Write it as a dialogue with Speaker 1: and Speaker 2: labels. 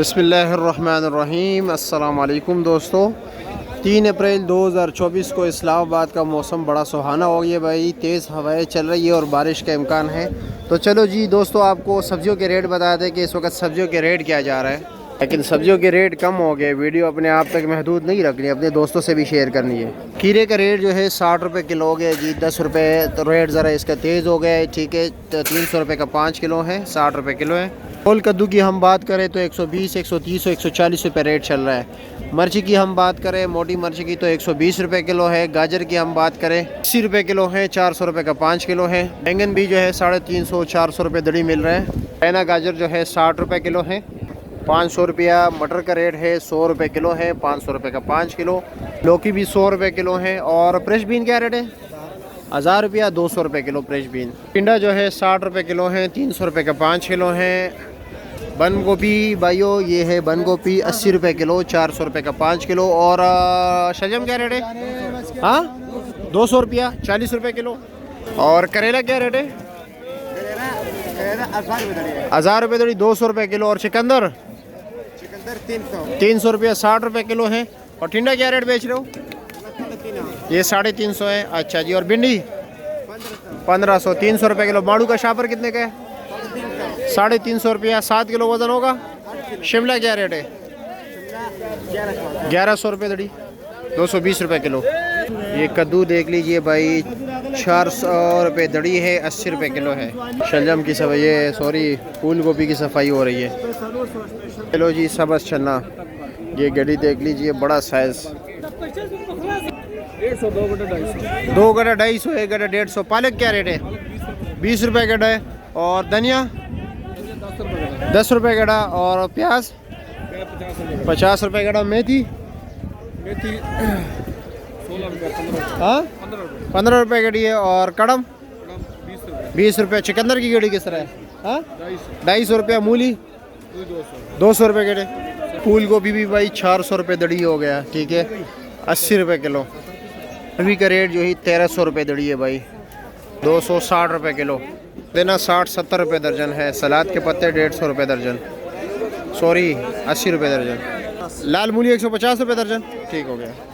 Speaker 1: बिस्मिल्लाहिर्रहमानिर्रहीम। अस्सलाम वालेकुम दोस्तों। 3 अप्रैल 2024 को इस्लामाबाद का मौसम बड़ा सुहाना हो गया भाई। तेज़ हवाएं चल रही है और बारिश का इम्कान है। तो चलो जी दोस्तों, आपको सब्जियों के रेट बता दें कि इस वक्त सब्जियों के रेट क्या जा रहा है। लेकिन सब्जियों के रेट कम हो गए। वीडियो अपने आप तक महदूद नहीं रखनी, अपने दोस्तों से भी शेयर करनी है। खीरे का रेट जो है 60 रुपये किलो हो गया जी। 10 रुपये तो रेट ज़रा इसका तेज़ हो गया है, ठीक है। तो 300 रुपये का 5 किलो है, 60 रुपये किलो है। गोल कद्दू की हम बात करें तो 120, 130 और 140 रुपये रेट चल रहा है। मिर्ची की हम बात करें, मोटी मिर्ची की तो 120 रुपये किलो है। गाजर की हम बात करें 80 रुपये किलो है, 400 रुपये का 5 किलो है। बैंगन भी जो है 350, 400 रुपये दड़ी मिल रहा है। पैना गाजर जो है 60 रुपये किलो है, 500 रुपया। मटर का रेट है 100 रुपये किलो है, 500 रुपये का 5 किलो। लौकी भी 100 रुपये किलो है। और फ्रेश बीन क्या रेट है? 1000 रुपया, 200 रुपये किलो फ्रेश बीन। टिंडा जो है 60 रुपये किलो है, 300 रुपये का 5 किलो है। बंद गोभी भाइयों ये है बंद गोभी 80 रुपये किलो, 400 रुपये का 5 किलो। और शलजम क्या रेट है? हाँ 200 रुपया, 40 रुपये किलो। और करेला क्या रेट है? 1000 रुपये दड़ी, 200 रुपये किलो। और चिकंदर 300 रुपया, 60 रुपये किलो है। और टिंडा क्या रेट बेच रहे हो? ये 350 है। अच्छा जी। और भिंडी 1500, 300 रुपये किलो। माड़ू का शापर कितने का है? 350 रुपया, 7 किलो वजन होगा। शिमला क्या रेट है? 1100 रुपये दड़ी, 220 रुपये किलो। ये कद्दू देख लीजिए भाई, 400 रुपये दड़ी है, 80 रुपये किलो है। शलजम की सफाई, ये सॉरी फूल गोभी की सफाई हो रही है। चलो जी सबस चलना। ये गड्डी देख लीजिए, बड़ा साइज 2 गड्ढा 250, 1 गड्ढा 150। पालक क्या रेट है? 20 रुपये गड्ढा है। और धनिया 10 रुपये गड्ढा। और प्याज 50 रुपये गड्ढा। मेथी हाँ 15 रुपये गड्ढी है। और कड़म 20 रुपये। चिकंदर की गड्ढी किस तरह है? हाँ 250 रुपये। मूली 200 रुपये गड्ढे। फूल गोभी भी भाई 400 रुपये दड़ी हो गया, ठीक है, 80 रुपये किलो। अभी का रेट जो है 1300 रुपये दड़ी है भाई, 260 रुपये किलो। देना 60-70 रुपये दर्जन है। सलाद के पत्ते 150 रुपये दर्जन, सॉरी 80 रुपये दर्जन। लाल मूली 150 रुपये दर्जन, ठीक हो गया।